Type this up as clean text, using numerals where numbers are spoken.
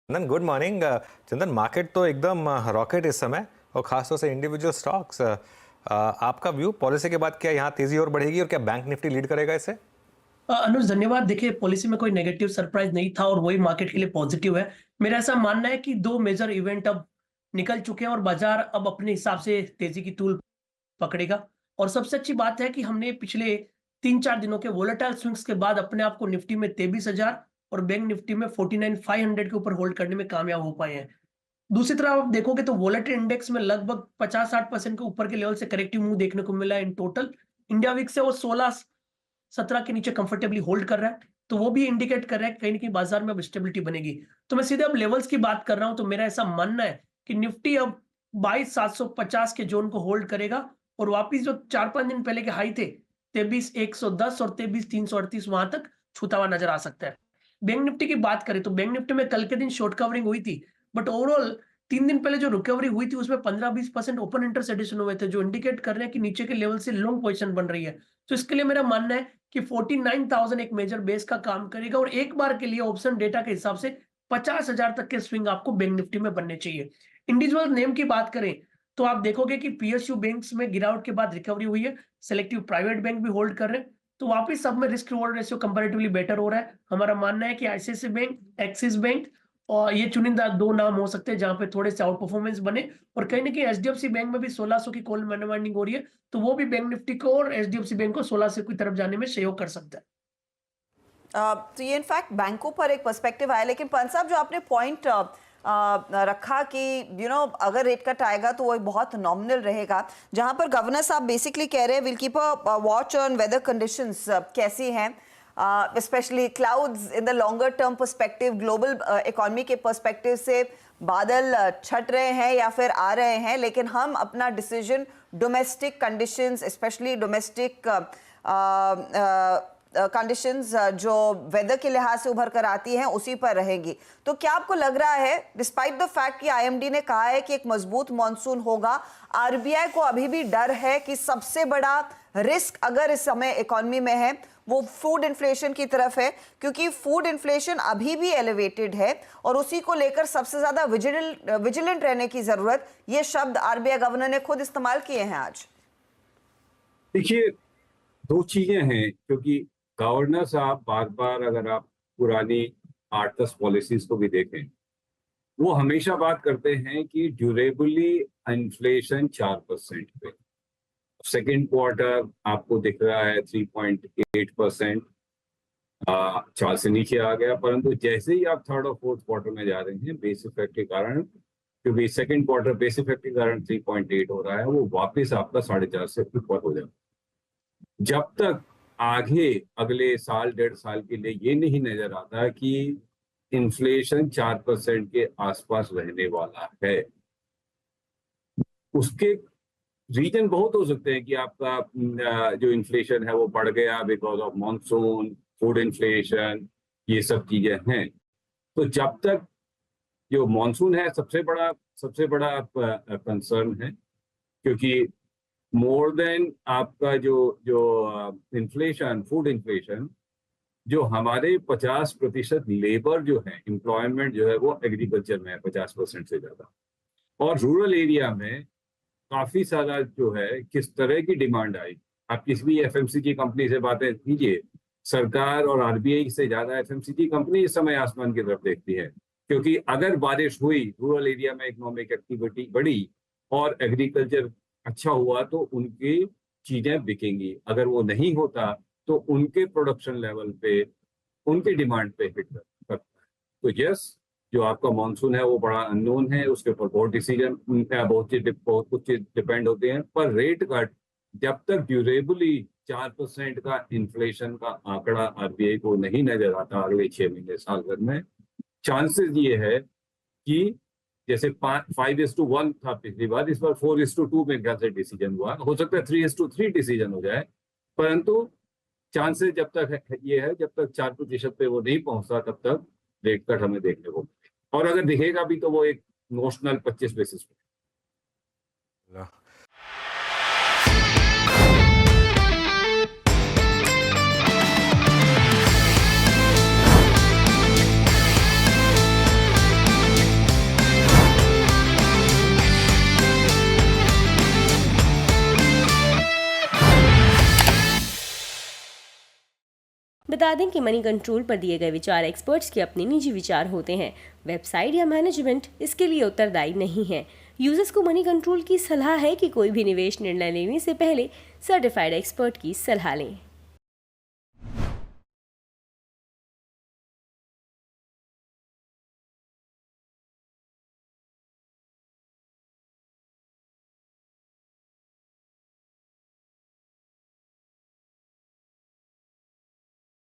चंदन, good morning. चंदन, market तो एकदम rocket इस समय, और खासतौर से इंडिविजुअल स्टॉक्स। आपका व्यू पॉलिसी के बाद, क्या यहाँ तेजी और बढ़ेगी और क्या बैंक निफ्टी लीड करेगा इसे? अनुज, धन्यवाद। देखिए, पॉलिसी में कोई नेगेटिव सरप्राइज नहीं था और वही मार्केट के लिए पॉजिटिव है। मेरा ऐसा मानना है कि दो मेजर इवेंट अब निकल चुके हैं और बाजार अब अपने हिसाब से तेजी की तूल पकड़ेगा। और सबसे अच्छी बात है कि हमने पिछले 3-4 दिनों के वोलेटाइल स्विंग्स के बाद अपने आप को निफ्टी में 23,000 और बैंक निफ्टी में 49,500 के ऊपर होल्ड करने में कामयाब हो पाए हैं। दूसरी तरफ आप देखोगे तो वोलेटाइल इंडेक्स में लगभग 50-60% के ऊपर के लेवल से करेक्टिव मूव देखने को मिला है इन टोटल। इंडिया विक्स है वो 16-17 के नीचे कंफर्टेबली होल्ड कर रहा है, तो वो भी इंडिकेट कर रहा है कि कहीं ना कहीं बाजार में अब स्टेबिलिटी बनेगी। तो मैं सीधे अब लेवल्स की बात कर रहा हूं, तो मेरा ऐसा मानना है कि निफ्टी अब 22,750 के जोन को होल्ड करेगा और वापिस जो 4-5 दिन पहले के हाई थे 23,110 और 23,338 वहां तक छूता हुआ नजर आ सकता है। बैंक निफ्टी की बात करें तो बैंक निफ्टी में कल के दिन शॉर्ट कवरिंग हुई थी, बट ओवरऑल 3 दिन पहले जो रिकवरी हुई थी उसमें 15-20% ओपन इंटरेस्ट एडिशन हुए थे, जो इंडिकेट कर रहे हैं कि नीचे के लेवल से लॉन्ग पोजीशन बन रही है। तो इसके लिए मेरा मानना है कि 49,000 एक मेजर बेस का काम करेगा और एक बार के लिए ऑप्शन डेटा के हिसाब से 50,000 तक के स्विंग आपको बैंक निफ्टी में बनने चाहिए। इंडिविजुअल नेम की बात करें तो आप देखोगे कि पीएसयू बैंक्स में गिरावट के बाद रिकवरी हुई है, सेलेक्टिव प्राइवेट बैंक भी होल्ड कर रहे हैं, तो वापिस सब में risk reward ratio comparatively better हो रहा है। हमारा मानना है कि आईसीआईसीआई बैंक, एक्सिस बैंक और ये चुनिंदा 2 नाम हो सकते हैं जहां पे थोड़े से आउट परफॉर्मेंस बने। और कहीं ना कहीं एचडीएफसी बैंक में भी 1600 की कॉल मनी माइंडिंग हो रही है, तो वो भी बैंक निफ्टी को और एचडीएफसी बैंक को 1600 की तरफ जाने में सहयोग कर सकता है। तो ये इनफैक्ट बैंकों पर एक पर्सपेक्टिव आया, लेकिन पंत साहब जो आपने पॉइंट रखा कि अगर रेट कट आएगा तो वो बहुत नॉमिनल रहेगा, जहां पर गवर्नर साहब बेसिकली कह रहे हैं will keep a watch on whether conditions कैसी हैं, specially clouds in the longer term perspective, global economy के पर्सपेक्टिव से बादल छट रहे हैं या फिर आ रहे हैं, लेकिन हम अपना decision domestic conditions, specially domestic conditions जो वेदर के लिहाज से उभर कर आती हैं उसी पर रहेगी। तो क्या आपको लग रहा है, डिस्पाइट द फैक्ट कि आईएमडी ने कहा है कि एक मजबूत मॉनसून होगा, आरबीआई को अभी भी डर है कि सबसे बड़ा रिस्क अगर इस समय इकोनॉमी में है वो फूड इन्फ्लेशन की तरफ है, क्योंकि फूड इन्फ्लेशन अभी भी एलिवेटेड है और उसी को लेकर सबसे ज्यादा विजिलेंट रहने की जरूरत, ये शब्द आरबीआई गवर्नर ने खुद इस्तेमाल किए हैं आज। देखिए, दो चीजें हैं, क्योंकि गवर्नर साहब बार बार, अगर आप पुरानी 8-10 पॉलिसीज को भी देखें, वो हमेशा बात करते हैं कि ड्यूरेबली इन्फ्लेशन 4% पे। सेकेंड क्वार्टर आपको दिख रहा है 3.8%, 4 से नीचे आ गया, परंतु जैसे ही आप थर्ड और फोर्थ क्वार्टर में जा रहे हैं, बेस इफेक्ट के कारण, क्योंकि सेकेंड क्वार्टर बेस इफेक्ट के कारण 3.8 हो रहा है, वो वापस आपका 4.5 से ऊपर हो जाए। जब तक आगे अगले साल 1.5 साल के लिए ये नहीं नजर आता कि इन्फ्लेशन 4% के आसपास रहने वाला है, उसके रीजन बहुत हो सकते हैं कि आपका जो इन्फ्लेशन है वो बढ़ गया because of monsoon, food inflation, ये सब चीजें हैं। तो जब तक जो मॉनसून है सबसे बड़ा कंसर्न है, क्योंकि मोर देन आपका जो इन्फ्लेशन, फूड इन्फ्लेशन, जो हमारे 50% लेबर जो है, एम्प्लॉयमेंट जो है वो एग्रीकल्चर में है 50% से ज्यादा, और रूरल एरिया में काफी सारा जो है किस तरह की डिमांड आई। आप किसी भी एफएमसीजी कंपनी से बातें कीजिए, सरकार और आरबीआई से ज्यादा एफएमसीजी कंपनी इस समय आसमान की तरफ देखती है, क्योंकि अगर बारिश हुई, रूरल एरिया में इकोनॉमिक एक्टिविटी बढ़ी और एग्रीकल्चर अच्छा हुआ तो उनकी चीजें बिकेंगी। अगर वो नहीं होता तो उनके प्रोडक्शन लेवल पे, उनके डिमांड पे हिट करता है। तो यस, जो आपका मॉनसून है वो बड़ा अननोन है, उसके ऊपर बहुत कुछ डिपेंड होते हैं, पर रेट कट जब तक ड्यूरेबली 4% का इन्फ्लेशन का आंकड़ा आरबीआई को नहीं नजर आता अगले 6 महीने साल भर में, चांसेस ये है कि जैसे 5:1 था पिछली बार, इस बार 4:2 में ख्याल से डिसीजन हुआ, हो सकता है 3:3 डिसीजन हो जाए, परंतु चांसेस जब तक ये है, जब तक 4% पे वो नहीं पहुंचता तब तक रेट कट हमें देखने को मिलेगा। और अगर दिखेगा भी तो वो एक नोशनल 25 बेसिस पे। बता दें कि मनी कंट्रोल पर दिए गए विचार एक्सपर्ट्स के अपने निजी विचार होते हैं। वेबसाइट या मैनेजमेंट इसके लिए उत्तरदायी नहीं है। यूजर्स को मनी कंट्रोल की सलाह है कि कोई भी निवेश निर्णय लेने से पहले सर्टिफाइड एक्सपर्ट की सलाह लें।